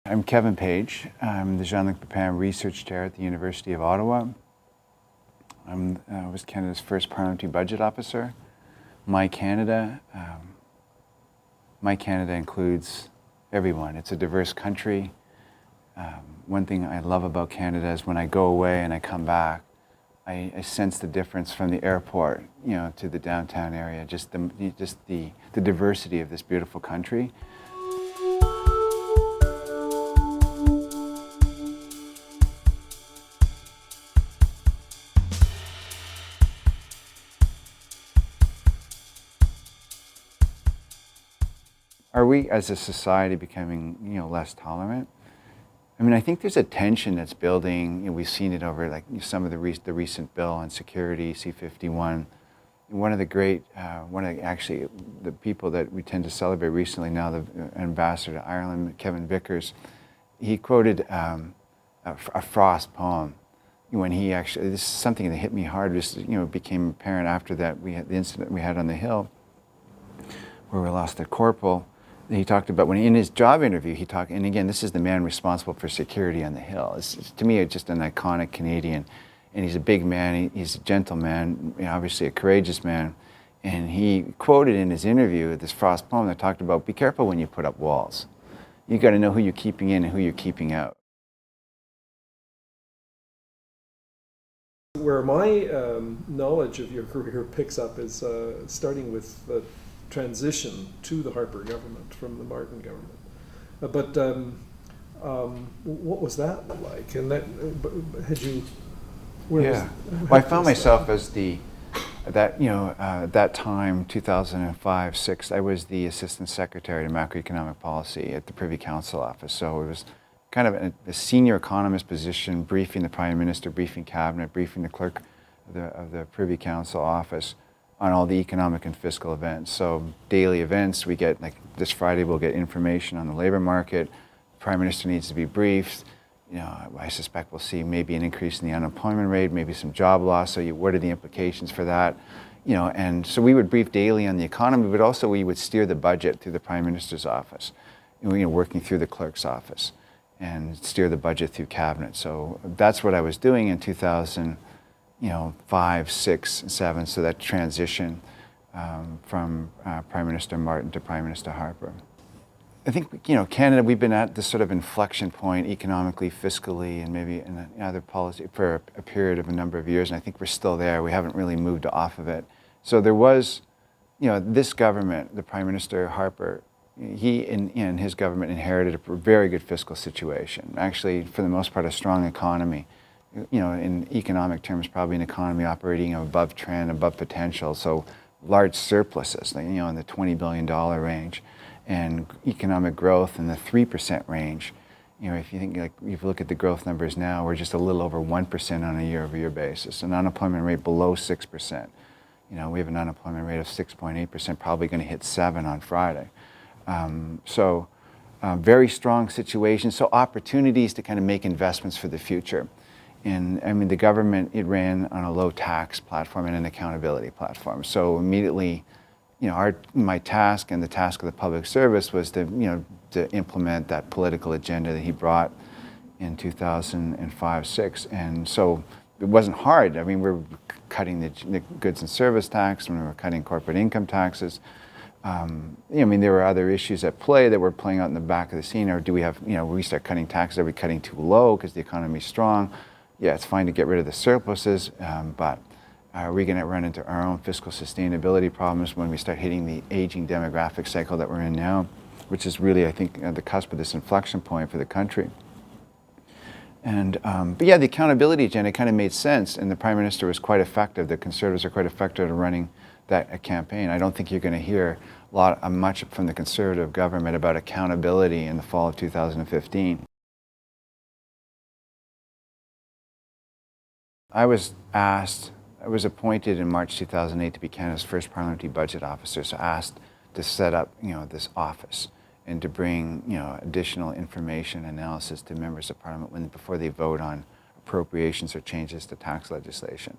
I'm Kevin Page. I'm the Jean-Luc Pepin Research Chair at the University of Ottawa. I was Canada's first Parliamentary Budget Officer. My Canada includes everyone. It's a diverse country. One thing I love about Canada is when I go away and I come back, I sense the difference from the airport, to the downtown area. Just the diversity of this beautiful country. Are we, as a society, becoming, less tolerant? I mean, I think there's a tension that's building. We've seen it over, some of the recent bill on security, C-51. One of the people that we tend to celebrate recently now, the ambassador to Ireland, Kevin Vickers, he quoted a Frost poem when he actually. This is something that hit me hard. Became apparent after that the incident we had on the Hill, where we lost a corporal. He talked about when in his job interview, and again, this is the man responsible for security on the Hill. To me, it's just an iconic Canadian, and he's a big man, he's a gentleman, obviously a courageous man, and he quoted in his interview this Frost poem that talked about, be careful when you put up walls. You got to know who you're keeping in and who you're keeping out. Where my knowledge of your career picks up is starting with the transition to the Harper government from the Martin government. What was that like? And that had you? I found myself as at that time, 2005-06, I was the Assistant Secretary to Macroeconomic Policy at the Privy Council office. So it was kind of a senior economist position, briefing the Prime Minister, briefing Cabinet, briefing the Clerk of the Privy Council office on all the economic and fiscal events. So daily events, we get, this Friday we'll get information on the labor market. The Prime Minister needs to be briefed. I suspect we'll see maybe an increase in the unemployment rate, maybe some job loss. So what are the implications for that? And so we would brief daily on the economy, but also we would steer the budget through the Prime Minister's office, working through the Clerk's office, and steer the budget through Cabinet. So that's what I was doing in 2005, 6, 7, so that transition from Prime Minister Martin to Prime Minister Harper. I think, Canada, we've been at this sort of inflection point economically, fiscally, and maybe in other policy for a period of a number of years, and I think we're still there. We haven't really moved off of it. So there was, this government, the Prime Minister Harper, he and his government inherited a very good fiscal situation. Actually, for the most part, a strong economy. In economic terms, probably an economy operating above trend, above potential. So large surpluses, in the $20 billion range, and economic growth in the 3% range. If you think, if you look at the growth numbers now, we're just a little over 1% on a year-over-year basis. An unemployment rate below 6%. We have an unemployment rate of 6.8%, probably going to hit 7 on Friday. Very strong situation. So opportunities to kind of make investments for the future. And the government, it ran on a low tax platform and an accountability platform. So immediately, my task and the task of the public service was to implement that political agenda that he brought in 2005-06. And so it wasn't hard. we're cutting the goods and service tax, and we were cutting corporate income taxes. There were other issues at play that were playing out in the back of the scene. Or do we have, when we start cutting taxes, are we cutting too low because the economy is strong? Yeah, it's fine to get rid of the surpluses, but are we going to run into our own fiscal sustainability problems when we start hitting the aging demographic cycle that we're in now, which is really, I think, at the cusp of this inflection point for the country. And the accountability agenda kind of made sense, and the Prime Minister was quite effective. The Conservatives are quite effective at running that campaign. I don't think you're going to hear much from the Conservative government about accountability in the fall of 2015. I was appointed in March 2008 to be Canada's first Parliamentary Budget Officer, so asked to set up, this office and to bring, additional information analysis to members of Parliament before they vote on appropriations or changes to tax legislation.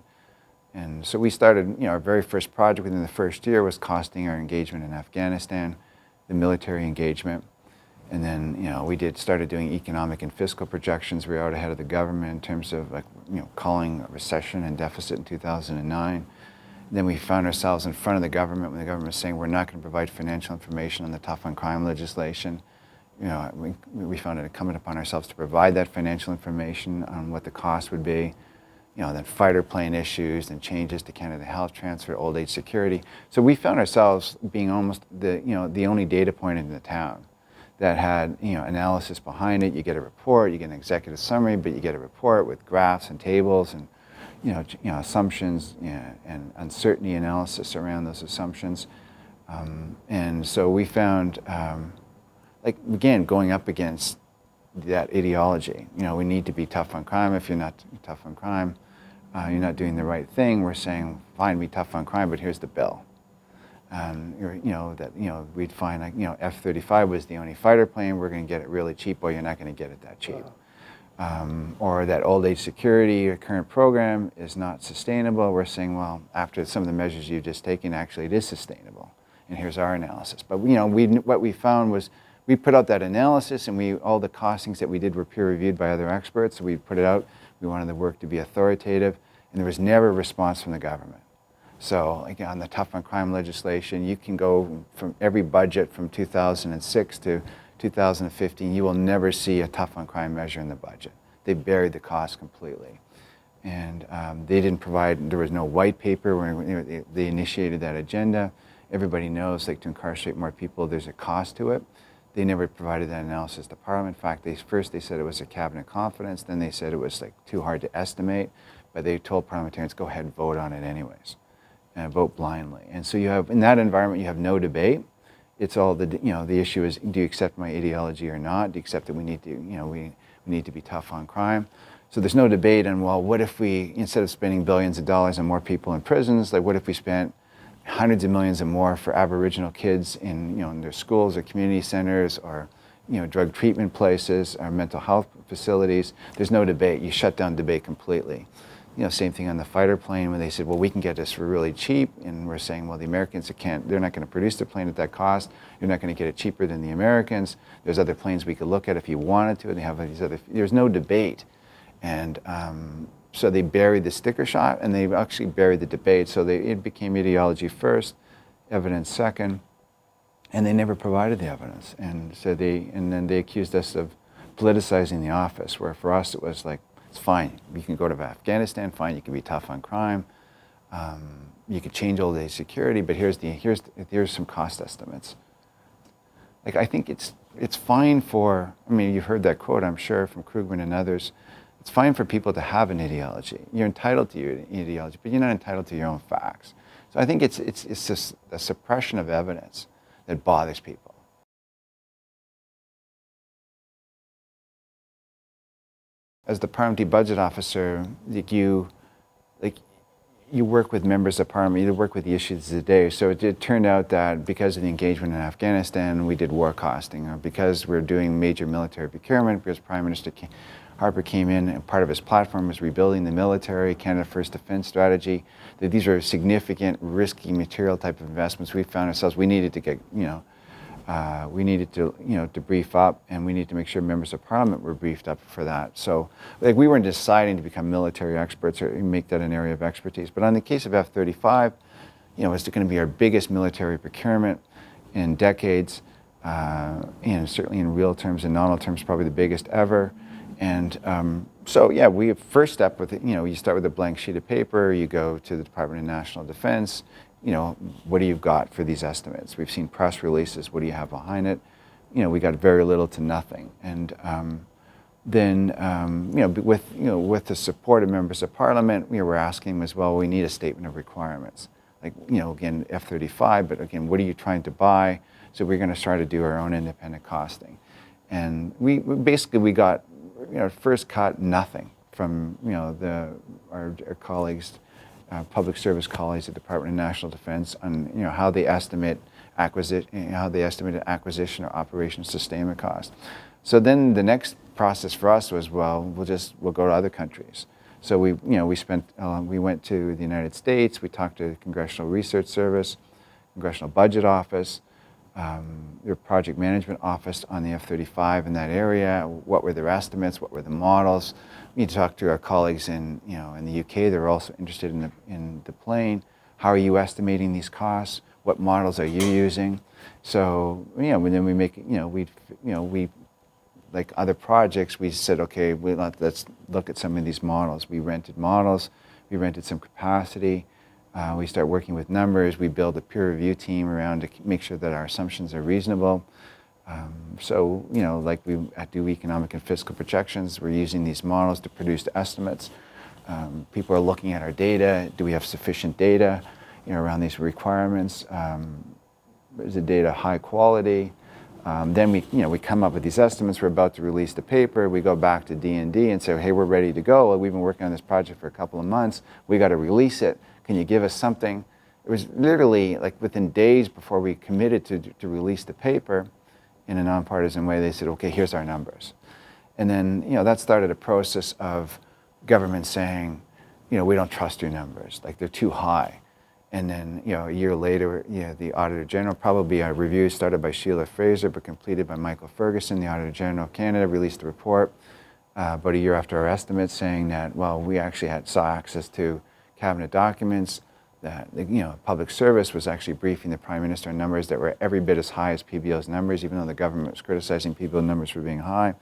And so we started, our very first project within the first year was costing our engagement in Afghanistan, the military engagement. And then, we started doing economic and fiscal projections. We were out ahead of the government in terms of calling a recession and deficit in 2009. Then we found ourselves in front of the government when the government was saying we're not going to provide financial information on the tough on crime legislation. We found it incumbent upon ourselves to provide that financial information on what the cost would be. Then fighter plane issues and changes to Canada Health Transfer, old age security. So we found ourselves being almost the only data point in the town that had analysis behind it. You get a report, you get an executive summary, but you get a report with graphs and tables and assumptions and uncertainty analysis around those assumptions. And so we found, again, going up against that ideology. We need to be tough on crime. If you're not tough on crime, you're not doing the right thing. We're saying, fine, be tough on crime, but here's the bill. We'd find F-35 was the only fighter plane. We're going to get it really cheap, or you're not going to get it that cheap. Or that old age security, your current program is not sustainable. We're saying, well, after some of the measures you've just taken, actually it is sustainable. And here's our analysis. But what we found was we put out that analysis, and all the costings that we did were peer reviewed by other experts. So we put it out. We wanted the work to be authoritative, and there was never a response from the government. So on the tough on crime legislation, you can go from every budget from 2006 to 2015, you will never see a tough on crime measure in the budget. They buried the cost completely. And they didn't provide, there was no white paper when they initiated that agenda. Everybody knows, to incarcerate more people, there's a cost to it. They never provided that analysis to Parliament. In fact, first they said it was a cabinet confidence, then they said it was too hard to estimate, but they told parliamentarians, go ahead and vote on it anyways, and vote blindly. And so you have, in that environment, you have no debate. It's all the issue is, do you accept my ideology or not? Do you accept that we need to, we need to be tough on crime? So there's no debate on, well, what if we, instead of spending billions of dollars on more people in prisons, what if we spent hundreds of millions and more for Aboriginal kids in, in their schools or community centers or, drug treatment places or mental health facilities? There's no debate. You shut down debate completely. Same thing on the fighter plane when they said, well, we can get this for really cheap. And we're saying, well, the Americans they're not going to produce the plane at that cost. You're not going to get it cheaper than the Americans. There's other planes we could look at if you wanted to. And they have there's no debate. And so they buried the sticker shot, and they actually buried the debate. So it became ideology first, evidence second, and they never provided the evidence. And so then they accused us of politicizing the office, where for us it was it's fine. You can go to Afghanistan, fine. You can be tough on crime. You could change old age security, but here's some cost estimates. I think it's fine for. You've heard that quote, I'm sure, from Krugman and others. It's fine for people to have an ideology. You're entitled to your ideology, but you're not entitled to your own facts. So I think it's just a suppression of evidence that bothers people. As the Parliamentary Budget Officer, you work with members of Parliament, you work with the issues of the day. So it turned out that because of the engagement in Afghanistan, we did war costing. Or because we're doing major military procurement, because Prime Minister Harper came in, and part of his platform was rebuilding the military, Canada First Defence strategy. That these are significant, risky material type of investments. We found ourselves, we needed to get, to brief up, and we need to make sure members of Parliament were briefed up for that. So, we weren't deciding to become military experts or make that an area of expertise. But on the case of F-35, it's going to be our biggest military procurement in decades, and certainly in real terms and nominal terms, probably the biggest ever. And we first step with it. You start with a blank sheet of paper. You go to the Department of National Defense. What do you got for these estimates? We've seen press releases. What do you have behind it? We got very little to nothing. And with the support of members of Parliament, we were asking as well. We need a statement of requirements. Again, F-35. But again, what are you trying to buy? So we're going to try to do our own independent costing. And we got. First cut, nothing from our colleagues, public service colleagues at the Department of National Defense on how they estimate acquisition or operation sustainment cost. So then the next process for us was, well, we'll go to other countries. So we went to the United States. We talked to the Congressional Research Service, Congressional Budget Office. their project management office on the F-35 in that area. What were their estimates? What were the models? We need to talk to our colleagues in the UK. They're also interested in the plane. How are you estimating these costs? What models are you using? So then we make we like other projects. We said, okay, let's look at some of these models. We rented models. We rented some capacity. We start working with numbers. We build a peer review team around to make sure that our assumptions are reasonable. So, like we do economic and fiscal projections, we're using these models to produce estimates. People are looking at our data. Do we have sufficient data, around these requirements? Is the data high quality? Then we come up with these estimates. We're about to release the paper. We go back to D&D and say, hey, we're ready to go. We've been working on this project for a couple of months. We got to release it. Can you give us something? It was literally like within days before we committed to release the paper in a nonpartisan way. They said, okay, here's our numbers. And then, that started a process of government saying, we don't trust your numbers. Like they're too high. And then, a year later, the Auditor General, probably a review started by Sheila Fraser but completed by Michael Ferguson, the Auditor General of Canada, released a report about a year after our estimates saying that, well, we actually saw access to cabinet documents, that public service was actually briefing the Prime Minister on numbers that were every bit as high as PBO's numbers, even though the government was criticizing PBO's numbers for being high.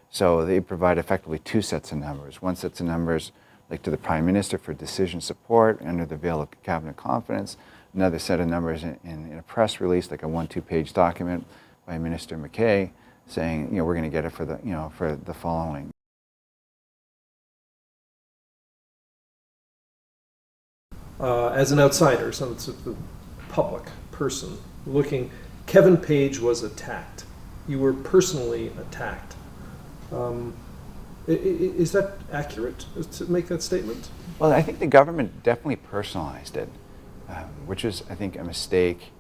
So they provide effectively two sets of numbers. One set of numbers like to the Prime Minister for decision support under the veil of cabinet confidence. Another set of numbers in a press release, like a 1-2 page document by Minister McKay saying, we're going to get it for the following. As an outsider, so it's the public person looking, Kevin Page was attacked. You were personally attacked. Is that accurate to make that statement? Well, I think the government definitely personalized it, which is, I think, a mistake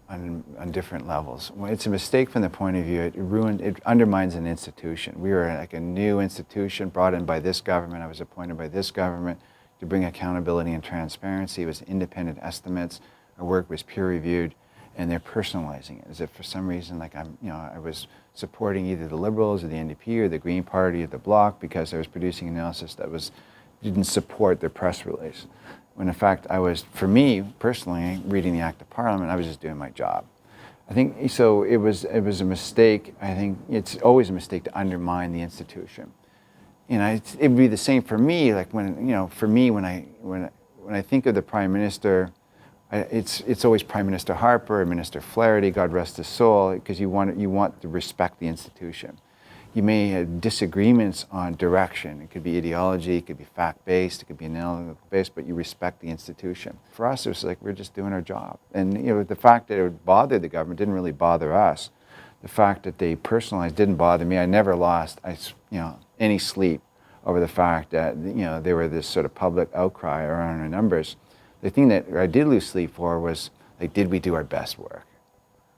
on different levels. Well, it's a mistake from the point of view, it undermines an institution. We were like a new institution brought in by this government. I was appointed by this government to bring accountability and transparency. It was independent estimates. Our work was peer reviewed, and they're personalizing it as if for some reason, like I was supporting either the Liberals or the NDP or the Green Party or the Bloc because I was producing analysis that didn't support their press release. When in fact for me personally, reading the Act of Parliament, I was just doing my job. I think so. It was a mistake. I think it's always a mistake to undermine the institution. It would be the same for me. Like for me, when I think of the Prime Minister, it's always Prime Minister Harper, Minister Flaherty, God rest his soul, because you want to respect the institution. You may have disagreements on direction. It could be ideology, it could be fact-based, it could be analytical-based, but you respect the institution. For us, it was like we're just doing our job. And the fact that it would bother the government didn't really bother us. The fact that they personalized didn't bother me. I never lost any sleep over the fact that there were this sort of public outcry around our numbers. The thing that I did lose sleep for was, like, did we do our best work?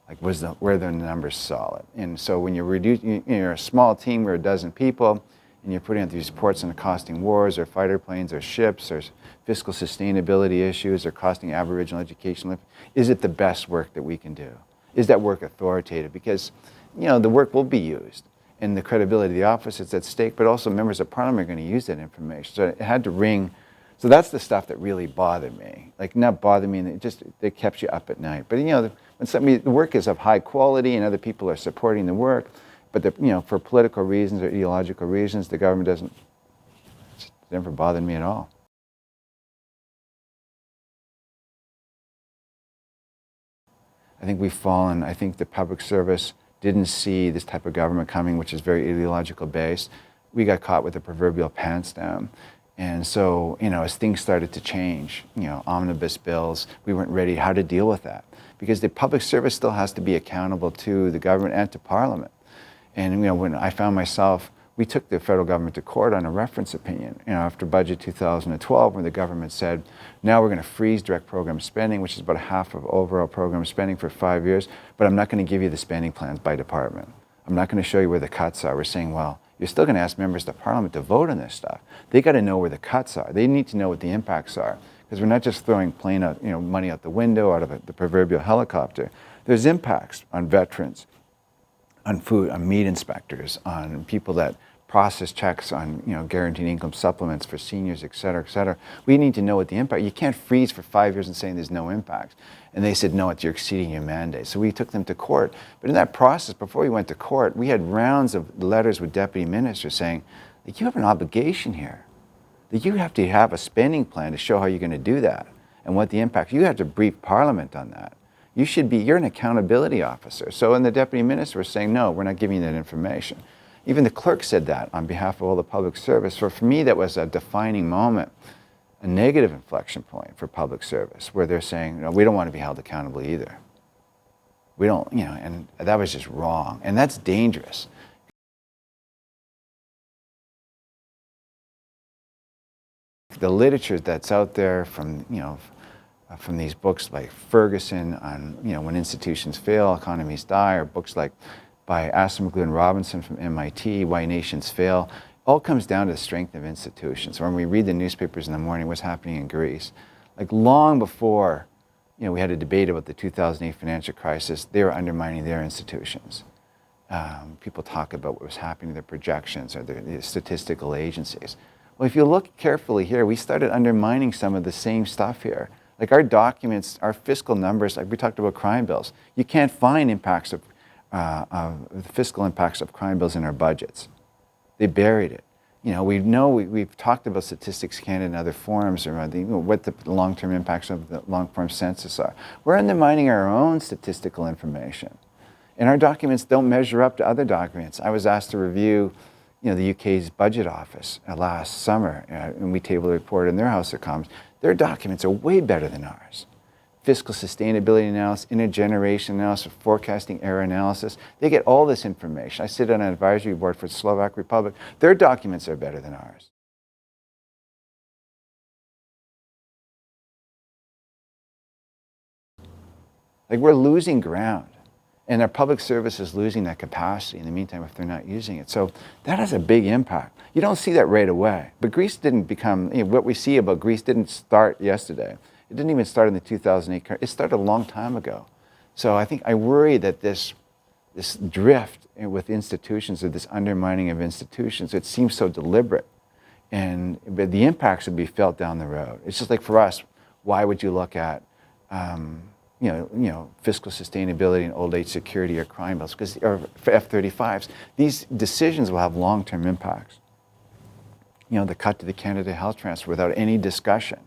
Like, were the numbers solid? And so when you're a small team, we're a dozen people, and you're putting out these reports on the costing wars or fighter planes or ships or fiscal sustainability issues or costing Aboriginal education, is it the best work that we can do? Is that work authoritative? Because, the work will be used, and the credibility of the office is at stake, but also members of Parliament are going to use that information. So it had to ring. So that's the stuff that really bothered me. Like, not bothered me, it kept you up at night. But when the work is of high quality and other people are supporting the work, but for political reasons or ideological reasons, the government doesn't. It never bothered me at all. I think we've fallen. I think the public service didn't see this type of government coming, which is very ideological based. We got caught with the proverbial pants down. And so, as things started to change, omnibus bills, we weren't ready how to deal with that. Because the public service still has to be accountable to the government and to Parliament. And, when I found myself, we took the federal government to court on a reference opinion, after Budget 2012, when the government said, now we're going to freeze direct program spending, which is about half of overall program spending for 5 years, but I'm not going to give you the spending plans by department. I'm not going to show you where the cuts are. We're saying, well, you're still going to ask members of Parliament to vote on this stuff. They got to know where the cuts are. They need to know what the impacts are, because we're not just throwing money out the window, out of the proverbial helicopter. There's impacts on veterans, on food, on meat inspectors, on people that process checks, on guaranteed income supplements for seniors, et cetera, et cetera. We need to know what the impact. You can't freeze for 5 years and saying there's no impact. And they said, no, you're exceeding your mandate. So we took them to court. But in that process, before we went to court, we had rounds of letters with deputy ministers saying, like, you have an obligation here. That you have to have a spending plan to show how you're going to do that and what the impact. You have to brief Parliament on that. You're an accountability officer. So, and the deputy minister was saying, no, we're not giving you that information. Even the clerk said that on behalf of all the public service. So for me, that was a defining moment, a negative inflection point for public service, where they're saying, no, we don't want to be held accountable either. We don't, and that was just wrong. And that's dangerous. The literature that's out there from these books like Ferguson on, when institutions fail, economies die, or books like by Aston and Robinson from MIT, Why Nations Fail, all comes down to the strength of institutions. When we read the newspapers in the morning, what's happening in Greece, like long before, we had a debate about the 2008 financial crisis, they were undermining their institutions. People talk about what was happening to their projections or the statistical agencies. Well, if you look carefully here, we started undermining some of the same stuff here. Like our documents, our fiscal numbers, like we talked about crime bills, you can't find impacts of the fiscal impacts of crime bills in our budgets. They buried it. We've talked about Statistics Canada and other forums around what the long-term impacts of the long-form census are. We're undermining our own statistical information. And our documents don't measure up to other documents. I was asked to review the UK's Budget Office last summer, and we tabled a report in their House of Commons. Their documents are way better than ours. Fiscal sustainability analysis, intergeneration analysis, forecasting error analysis. They get all this information. I sit on an advisory board for the Slovak Republic. Their documents are better than ours. Like, we're losing ground. And our public service is losing that capacity in the meantime if they're not using it. So that has a big impact. You don't see that right away. But Greece didn't become, what we see about Greece didn't start yesterday. It didn't even start in the 2008 crisis. It started a long time ago. So I worry that this drift with institutions, or this undermining of institutions, it seems so deliberate. But the impacts would be felt down the road. It's just like for us, why would you look at fiscal sustainability and old age security or crime bills, or for F-35s, these decisions will have long-term impacts. The cut to the Canada Health Transfer without any discussion.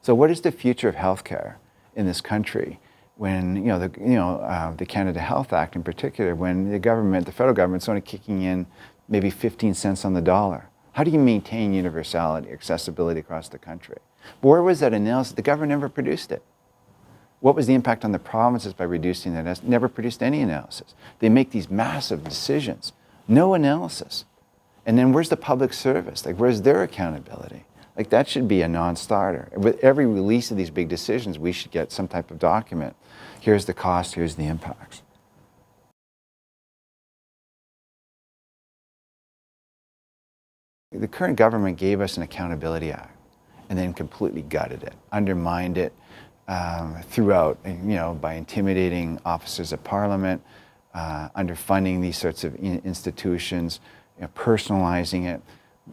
So what is the future of healthcare in this country when, the Canada Health Act in particular, when the federal government's only kicking in maybe 15 cents on the dollar? How do you maintain universality, accessibility across the country? But where was that analysis? The government never produced it. What was the impact on the provinces by reducing that? Never produced any analysis. They make these massive decisions, no analysis. And then where's the public service? Like, where's their accountability? Like, that should be a non-starter. With every release of these big decisions, we should get some type of document. Here's the cost, here's the impacts. The current government gave us an Accountability Act and then completely gutted it, undermined it, throughout, by intimidating officers of Parliament, underfunding these sorts of institutions, personalizing it.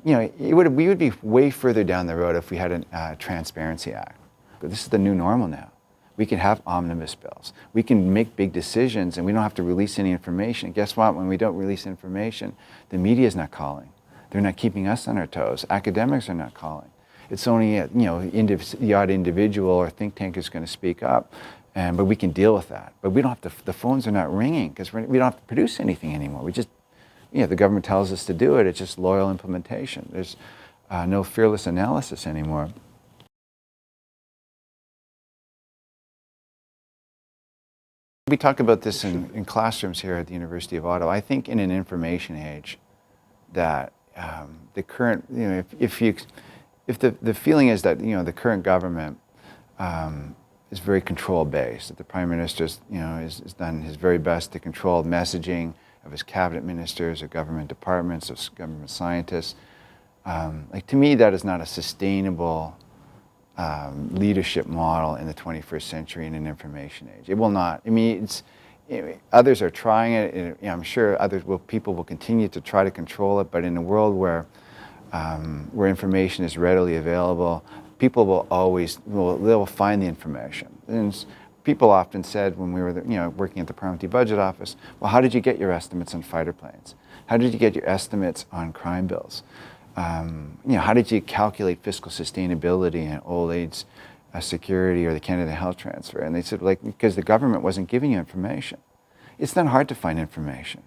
We would be way further down the road if we had a Transparency Act. But this is the new normal now. We can have omnibus bills. We can make big decisions and we don't have to release any information. And guess what? When we don't release information, the media is not calling. They're not keeping us on our toes. Academics are not calling. It's only, the odd individual or think tank is going to speak up, but we can deal with that. But we don't have to, the phones are not ringing because we don't have to produce anything anymore. We just, the government tells us to do it. It's just loyal implementation. There's no fearless analysis anymore. We talk about this in classrooms here at the University of Ottawa. I think in an information age that the current, if the feeling is that the current government is very control-based, that the Prime Minister has done his very best to control messaging of his cabinet ministers, of government departments, of government scientists. To me, that is not a sustainable leadership model in the 21st century in an information age. It will not. others are trying it. And, I'm sure people will continue to try to control it. But in a world where information is readily available, people will always they'll find the information. And people often said when we were working at the Parliamentary Budget Office, well, how did you get your estimates on fighter planes? How did you get your estimates on crime bills? How did you calculate fiscal sustainability and old age security or the Canada Health Transfer? And they said, because the government wasn't giving you information. It's not hard to find information,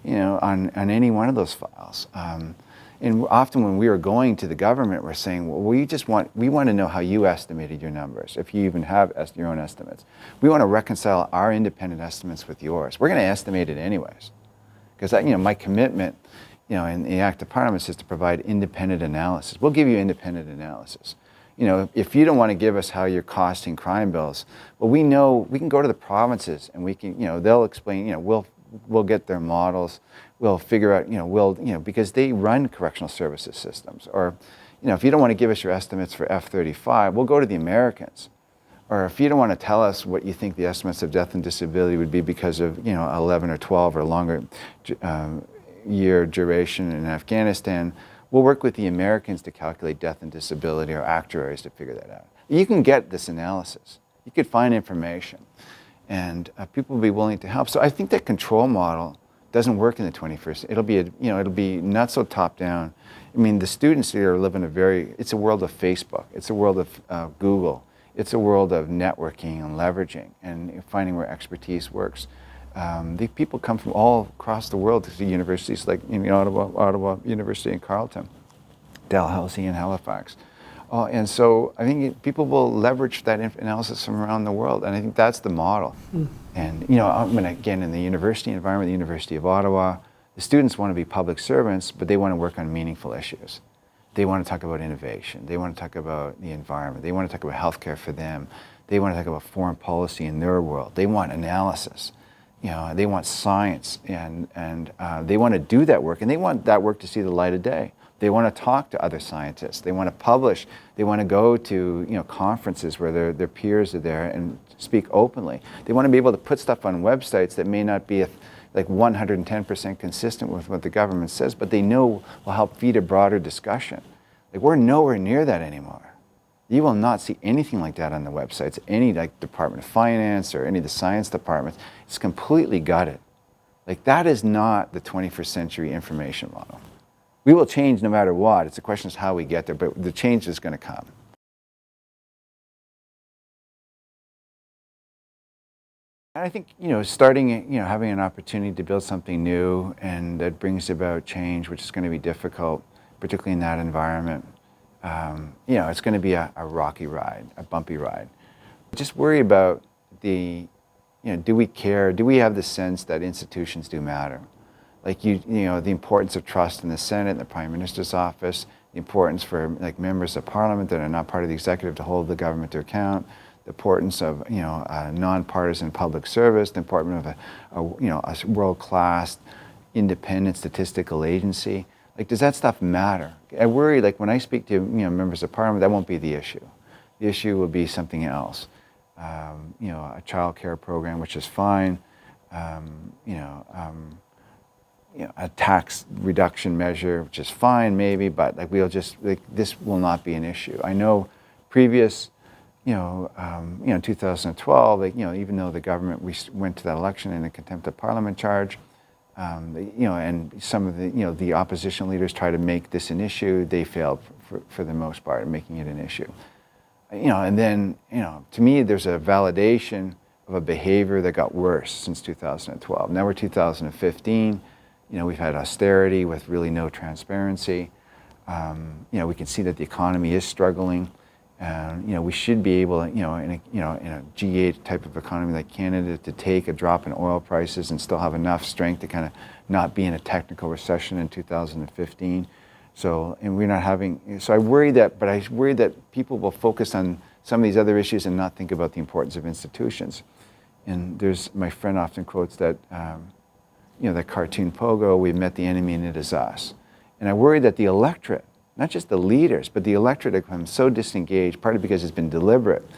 on any one of those files. And often when we were going to the government, we're saying, well, we want to know how you estimated your numbers, if you even have your own estimates. We want to reconcile our independent estimates with yours. We're going to estimate it anyways. Because my commitment, in the Act of Parliament is to provide independent analysis. We'll give you independent analysis. If you don't want to give us how you're costing crime bills, well, we know we can go to the provinces and we can, they'll explain, we'll get their models, we'll figure out, because they run correctional services systems. Or, if you don't want to give us your estimates for F-35, we'll go to the Americans. Or if you don't want to tell us what you think the estimates of death and disability would be because of, 11 or 12 or longer year duration in Afghanistan, we'll work with the Americans to calculate death and disability, or actuaries to figure that out. You can get this analysis. You could find information, and people will be willing to help. So I think that control model doesn't work in the 21st. It'll be not so top down. I mean, the students here live in it's a world of Facebook. It's a world of Google. It's a world of networking and leveraging and finding where expertise works. The people come from all across the world to universities like Ottawa University in Carleton, Dalhousie in Halifax. And so I think people will leverage that analysis from around the world, and I think that's the model. And again, in the university environment, the University of Ottawa, the students want to be public servants, but they want to work on meaningful issues. They want to talk about innovation. They want to talk about the environment. They want to talk about healthcare for them. They want to talk about foreign policy in their world. They want analysis. They want science, and they want to do that work, and they want that work to see the light of day. They want to talk to other scientists. They want to publish. They want to go to conferences where their peers are there and speak openly. They want to be able to put stuff on websites that may not be 110% consistent with what the government says, but they know will help feed a broader discussion. We're nowhere near that anymore. You will not see anything like that on the websites, any Department of Finance or any of the science departments. It's completely gutted. That is not the 21st century information model. We will change no matter what. It's a question of how we get there, but the change is going to come. And I think, starting, having an opportunity to build something new and that brings about change, which is going to be difficult, particularly in that environment, it's going to be a rocky ride, a bumpy ride. Just worry about do we care? Do we have the sense that institutions do matter? The importance of trust in the Senate and the Prime Minister's office, the importance for members of Parliament that are not part of the executive to hold the government to account, the importance of a nonpartisan public service, the importance of a world-class independent statistical agency. Does that stuff matter? I worry, when I speak to members of Parliament, that won't be the issue. The issue will be something else. A child care program, which is fine. A tax reduction measure, which is fine, maybe, but this will not be an issue. I know previous, in 2012, even though the government went to that election in a contempt of Parliament charge, and some of the opposition leaders tried to make this an issue. They failed for the most part in making it an issue. And then, to me, there's a validation of a behavior that got worse since 2012. Now we're 2015. We've had austerity with really no transparency. We can see that the economy is struggling. We should be able, in a G8 type of economy like Canada, to take a drop in oil prices and still have enough strength to kind of not be in a technical recession in 2015. So I worry that people will focus on some of these other issues and not think about the importance of institutions. And my friend often quotes that, that cartoon Pogo, we've met the enemy and it is us. And I worry that the electorate, not just the leaders, but the electorate have become so disengaged, partly because it's been deliberate,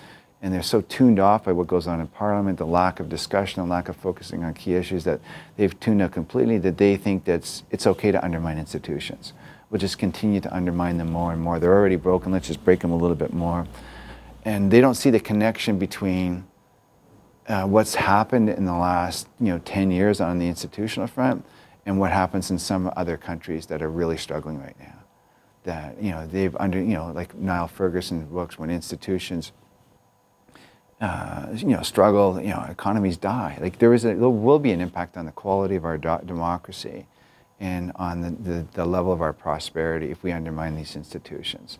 And they're so tuned off by what goes on in Parliament, the lack of discussion, the lack of focusing on key issues, that they've tuned out completely, that they think that it's okay to undermine institutions. We'll just continue to undermine them more and more. They're already broken, let's just break them a little bit more. And they don't see the connection between what's happened in the last 10 years on the institutional front and what happens in some other countries that are really struggling right now. That they've like Niall Ferguson's books, when institutions struggle, economies die. Like there will be an impact on the quality of our democracy and on the level of our prosperity if we undermine these institutions.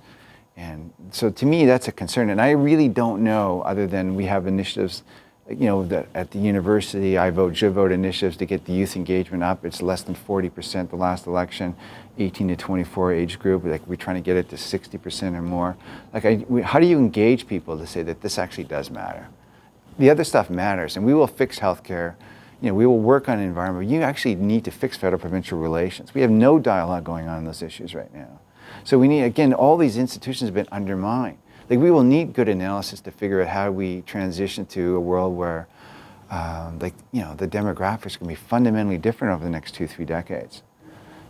And so to me, that's a concern. And I really don't know, other than we have initiatives, that at the university, I vote, je vote initiatives to get the youth engagement up. It's less than 40% the last election, 18 to 24 age group. Like we're trying to get it to 60% or more. Like how do you engage people to say that this actually does matter? The other stuff matters, and we will fix healthcare. We will work on environment. You actually need to fix federal-provincial relations. We have no dialogue going on those issues right now. So we need, again, all these institutions have been undermined. Like we will need good analysis to figure out how we transition to a world where, the demographics can be fundamentally different over the next 2-3 decades.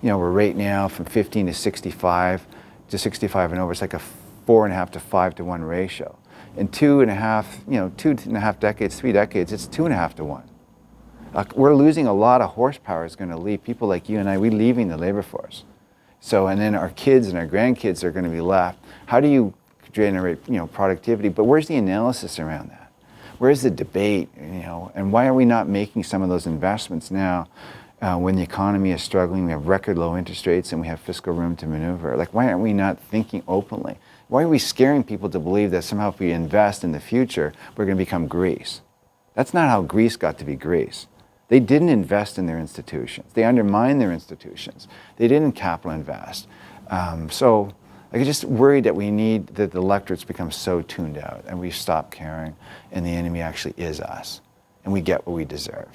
We're right now from 15 to 65 and over. It's like a 4.5 to 5 to 1 ratio. In 2.5 decades, 3 decades, it's 2.5 to 1. We're losing a lot of horsepower. Is going to leave people like you and I. We're leaving the labor force. So, and then our kids and our grandkids are going to be left. How do you generate, productivity? But where's the analysis around that? Where's the debate? And why are we not making some of those investments now, when the economy is struggling? We have record low interest rates and we have fiscal room to maneuver. Like, why aren't we not thinking openly? Why are we scaring people to believe that somehow if we invest in the future, we're going to become Greece? That's not how Greece got to be Greece. They didn't invest in their institutions. They undermined their institutions. They didn't capital invest. So I'm just worried that that the electorates become so tuned out and we stop caring and the enemy actually is us and we get what we deserve.